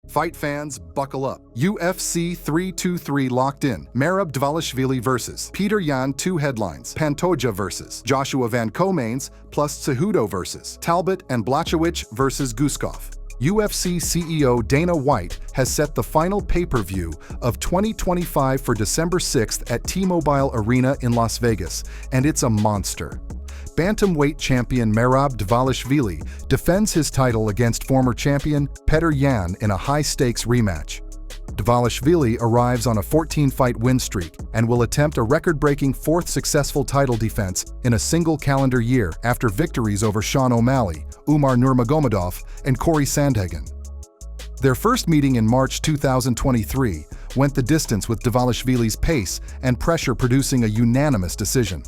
Fight fans, buckle up. UFC 323 locked in. Merab Dvalishvili versus Petr Yan, 2 headlines. Pantoja versus Joshua Van co-mains, plus Cejudo versus Talbott and Blachowicz versus Guskov. UFC CEO Dana White has set the final pay-per-view of 2025 for December 6th at T-Mobile Arena in Las Vegas, and it's a monster. Bantamweight champion Merab Dvalishvili defends his title against former champion Petr Yan in a high-stakes rematch. Dvalishvili arrives on a 14-fight win streak and will attempt a record-breaking 4th successful title defense in a single calendar year after victories over Sean O'Malley, Umar Nurmagomedov, and Corey Sandhagen. Their first meeting in March 2023 went the distance with Dvalishvili's pace and pressure producing a unanimous decision.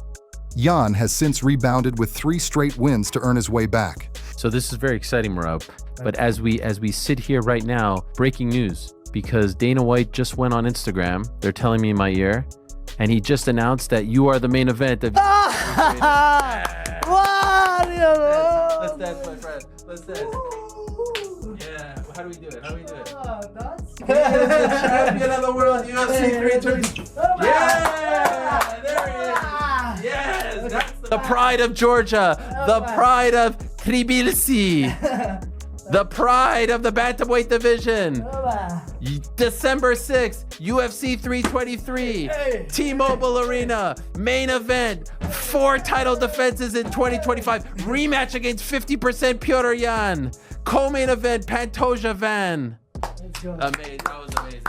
Yan has since rebounded with 3 straight wins to earn his way back. So this is very exciting, Merab. But as we sit here right now, breaking news, because Dana White just went on Instagram, they're telling me in my ear, and he just announced that you are the main event of... Let's dance, my friend. Let's dance. Yeah. How do we do it? Champion of the world, UFC 320. Yeah! There he is. Yes! That's the pride of Georgia. The pride of Tbilisi. The pride of the bantamweight division. December 6th, UFC 323, T-Mobile Arena, main event, 4 title defenses in 2025, rematch against 50% Petr Yan, co-main event Pantoja Van. Amazing. That was amazing.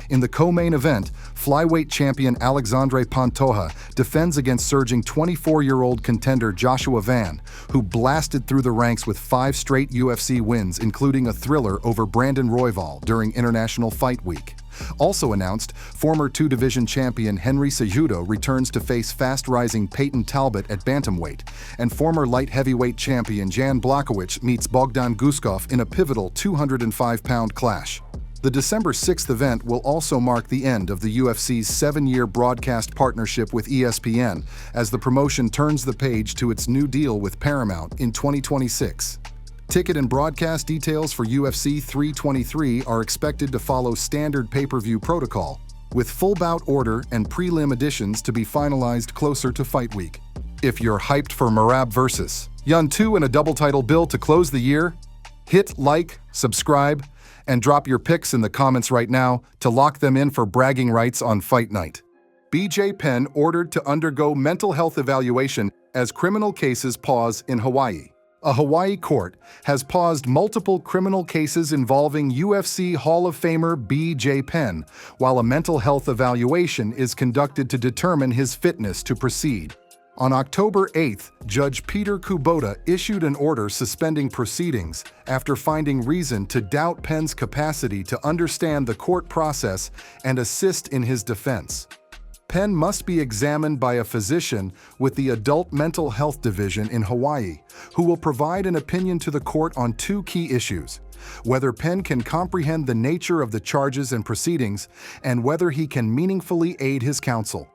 In the co-main event, flyweight champion Alexandre Pantoja defends against surging 24-year-old contender Joshua Van, who blasted through the ranks with 5 straight UFC wins, including a thriller over Brandon Royval during International Fight Week. Also announced, former 2-division champion Henry Cejudo returns to face fast-rising Payton Talbott at bantamweight, and former light heavyweight champion Jan Blachowicz meets Bogdan Guskov in a pivotal 205-pound clash. The December 6th event will also mark the end of the UFC's 7-year broadcast partnership with ESPN, as the promotion turns the page to its new deal with Paramount in 2026. Ticket and broadcast details for UFC 323 are expected to follow standard pay-per-view protocol, with full bout order and prelim editions to be finalized closer to fight week. If you're hyped for Merab versus Yan 2 in a double title bill to close the year, hit like, subscribe, and drop your picks in the comments right now to lock them in for bragging rights on fight night. BJ Penn ordered to undergo mental health evaluation as criminal cases pause in Hawaii. A Hawaii court has paused multiple criminal cases involving UFC Hall of Famer BJ Penn, while a mental health evaluation is conducted to determine his fitness to proceed. On October 8th, Judge Peter Kubota issued an order suspending proceedings after finding reason to doubt Penn's capacity to understand the court process and assist in his defense. Penn must be examined by a physician with the Adult Mental Health Division in Hawaii, who will provide an opinion to the court on 2 key issues: whether Penn can comprehend the nature of the charges and proceedings, and whether he can meaningfully aid his counsel.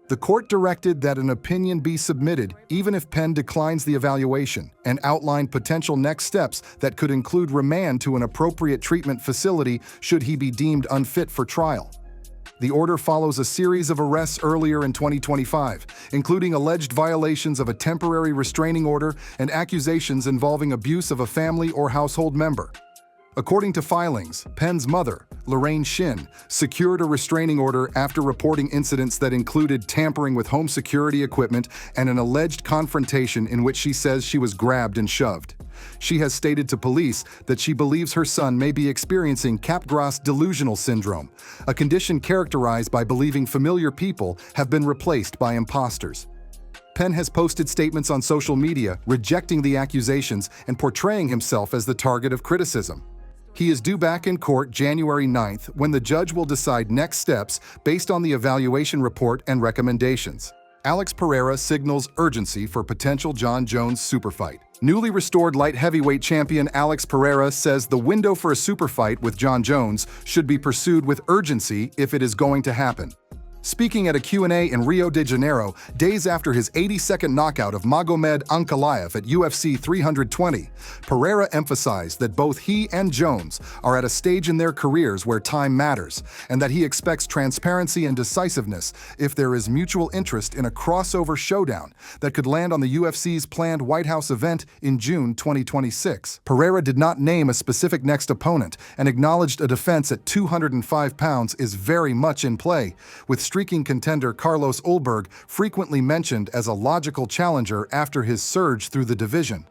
The court directed that an opinion be submitted even if Penn declines the evaluation, and outlined potential next steps that could include remand to an appropriate treatment facility should he be deemed unfit for trial. The order follows a series of arrests earlier in 2025, including alleged violations of a temporary restraining order and accusations involving abuse of a family or household member. According to filings, Penn's mother, Lorraine Shin, secured a restraining order after reporting incidents that included tampering with home security equipment and an alleged confrontation in which she says she was grabbed and shoved. She has stated to police that she believes her son may be experiencing Capgras delusional syndrome, a condition characterized by believing familiar people have been replaced by imposters. Penn has posted statements on social media rejecting the accusations and portraying himself as the target of criticism. He is due back in court January 9th, when the judge will decide next steps based on the evaluation report and recommendations. Alex Pereira signals urgency for potential Jon Jones superfight. Newly restored light heavyweight champion Alex Pereira says the window for a superfight with Jon Jones should be pursued with urgency if it is going to happen. Speaking at a Q&A in Rio de Janeiro, days after his 82nd knockout of Magomed Ankalaev at UFC 320, Pereira emphasized that both he and Jones are at a stage in their careers where time matters, and that he expects transparency and decisiveness if there is mutual interest in a crossover showdown that could land on the UFC's planned White House event in June 2026. Pereira did not name a specific next opponent and acknowledged a defense at 205 pounds is very much in play, with streaking contender Carlos Ulberg frequently mentioned as a logical challenger after his surge through the division.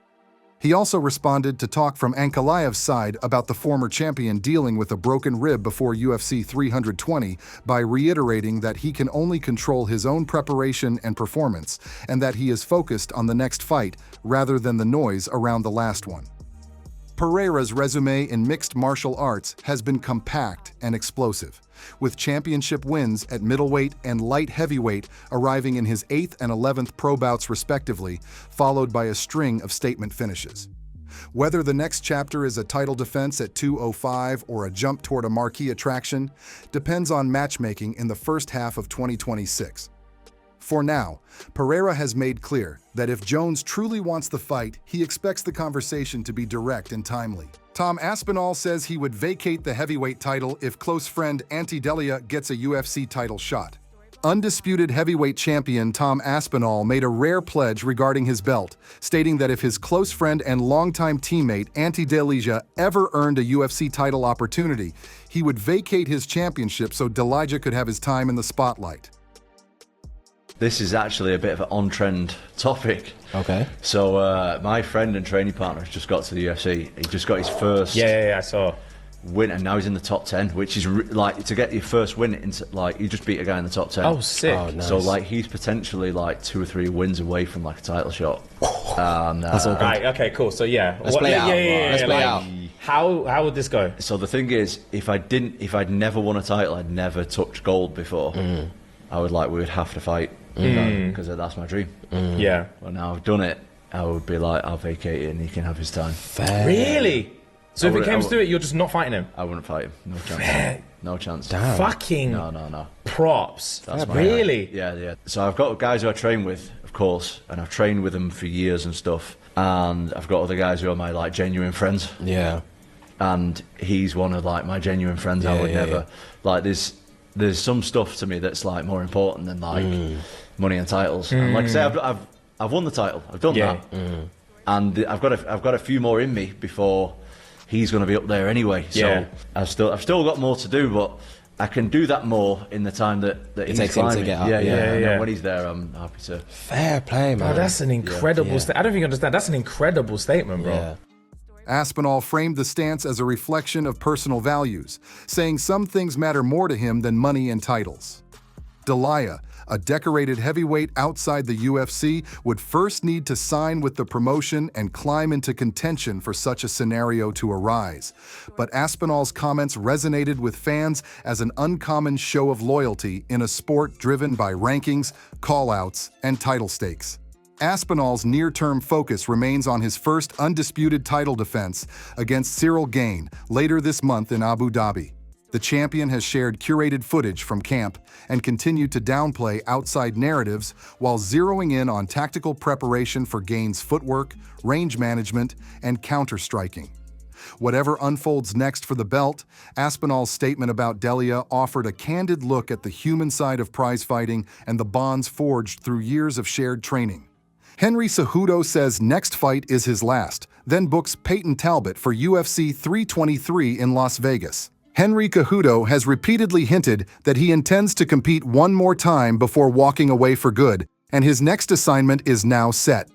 He also responded to talk from Ankalaev's side about the former champion dealing with a broken rib before UFC 320 by reiterating that he can only control his own preparation and performance, and that he is focused on the next fight rather than the noise around the last one. Pereira's resume in mixed martial arts has been compact and explosive, with championship wins at middleweight and light heavyweight arriving in his 8th and 11th pro bouts respectively, followed by a string of statement finishes. Whether the next chapter is a title defense at 205 or a jump toward a marquee attraction depends on matchmaking in the first half of 2026. For now, Pereira has made clear that if Jones truly wants the fight, he expects the conversation to be direct and timely. Tom Aspinall says he would vacate the heavyweight title if close friend Ante Delija gets a UFC title shot. Undisputed heavyweight champion Tom Aspinall made a rare pledge regarding his belt, stating that if his close friend and longtime teammate Ante Delija ever earned a UFC title opportunity, he would vacate his championship so Delija could have his time in the spotlight. This is actually a bit of an on-trend topic. Okay. So my friend and training partner has just got to the UFC. He just got his first I saw. win, and now he's in the top 10, which is like, to get your first win, into, like, you just beat a guy in the top 10. Oh, sick. Oh, nice. So like, he's potentially like 2 or 3 wins away from like a title shot. That's all good. Right, okay, cool. So yeah. Let's play out. Let's play out. How would this go? So the thing is, if I'd never won a title, I'd never touched gold before, we would have to fight. Because that's my dream. Yeah. Well, now I've done it, I would be like, I'll vacate it and he can have his time. Fair. Really? So if it came to it, you're just not fighting him? I wouldn't fight him. No chance. No chance. Damn. Fucking No. props. That's really? Yeah. So I've got guys who I train with, of course, and I've trained with them for years and stuff. And I've got other guys who are my like genuine friends. Yeah. And he's one of like my genuine friends. I would never like there's some stuff to me that's like more important than like money and titles. And like I say, I've won the title. I've done that, and I've got a few more in me before he's going to be up there anyway. So I've still got more to do, but I can do that more in the time that he's takes him climbing. to get up. Yeah. When he's there, I'm happy to. Fair play, man. Oh, that's an incredible statement. I don't think you understand. That's an incredible statement, bro. Yeah. Aspinall framed the stance as a reflection of personal values, saying some things matter more to him than money and titles. Delija, a decorated heavyweight outside the UFC, would first need to sign with the promotion and climb into contention for such a scenario to arise. But Aspinall's comments resonated with fans as an uncommon show of loyalty in a sport driven by rankings, call-outs, and title stakes. Aspinall's near-term focus remains on his first undisputed title defense against Cyril Gane later this month in Abu Dhabi. The champion has shared curated footage from camp and continued to downplay outside narratives while zeroing in on tactical preparation for Gane's footwork, range management, and counter-striking. Whatever unfolds next for the belt, Aspinall's statement about Delija offered a candid look at the human side of prize fighting and the bonds forged through years of shared training. Henry Cejudo says next fight is his last, then books Payton Talbott for UFC 323 in Las Vegas. Henry Cejudo has repeatedly hinted that he intends to compete one more time before walking away for good, and his next assignment is now set.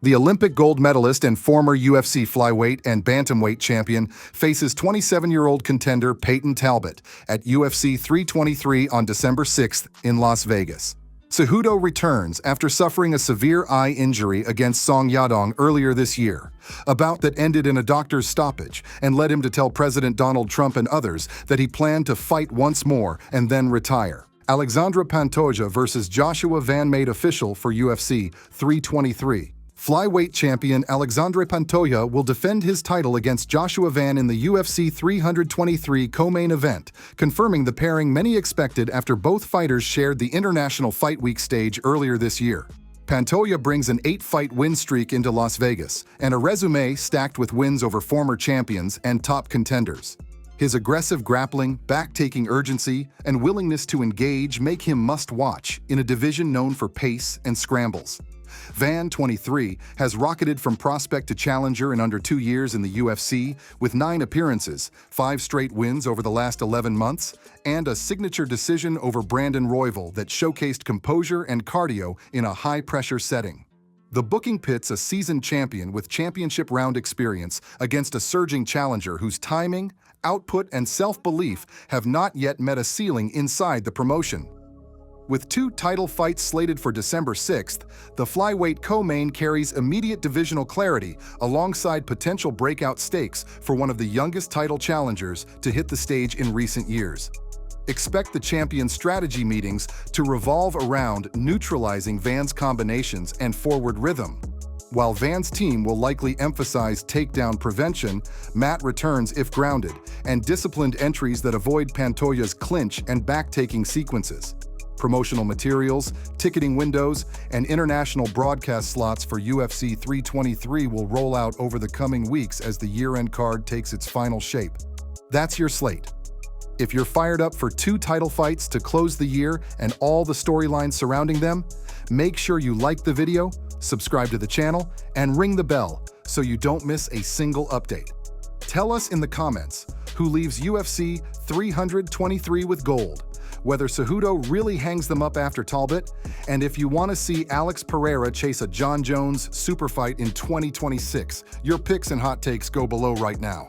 The Olympic gold medalist and former UFC flyweight and bantamweight champion faces 27-year-old contender Payton Talbott at UFC 323 on December 6th in Las Vegas. Cejudo returns after suffering a severe eye injury against Song Yadong earlier this year, a bout that ended in a doctor's stoppage and led him to tell President Donald Trump and others that he planned to fight once more and then retire. Alexandre Pantoja versus Joshua Van made official for UFC 323. Flyweight champion Alexandre Pantoja will defend his title against Joshua Van in the UFC 323 co-main event, confirming the pairing many expected after both fighters shared the International Fight Week stage earlier this year. Pantoja brings an 8-fight win streak into Las Vegas and a resume stacked with wins over former champions and top contenders. His aggressive grappling, back-taking urgency, and willingness to engage make him must-watch in a division known for pace and scrambles. Van, 23, has rocketed from prospect to challenger in under 2 years in the UFC, with 9 appearances, 5 straight wins over the last 11 months, and a signature decision over Brandon Royval that showcased composure and cardio in a high-pressure setting. The booking pits a seasoned champion with championship round experience against a surging challenger whose timing, output, and self-belief have not yet met a ceiling inside the promotion. With 2 title fights slated for December 6th, the flyweight co-main carries immediate divisional clarity alongside potential breakout stakes for one of the youngest title challengers to hit the stage in recent years. Expect the champion's strategy meetings to revolve around neutralizing Van's combinations and forward rhythm. While Van's team will likely emphasize takedown prevention, mat returns if grounded, and disciplined entries that avoid Pantoja's clinch and back-taking sequences. Promotional materials, ticketing windows, and international broadcast slots for UFC 323 will roll out over the coming weeks as the year-end card takes its final shape. That's your slate. If you're fired up for 2 title fights to close the year and all the storylines surrounding them, make sure you like the video, subscribe to the channel, and ring the bell so you don't miss a single update. Tell us in the comments who leaves UFC 323 with gold, whether Cejudo really hangs them up after Talbott, and if you want to see Alex Pereira chase a Jon Jones superfight in 2026. Your picks and hot takes go below right now.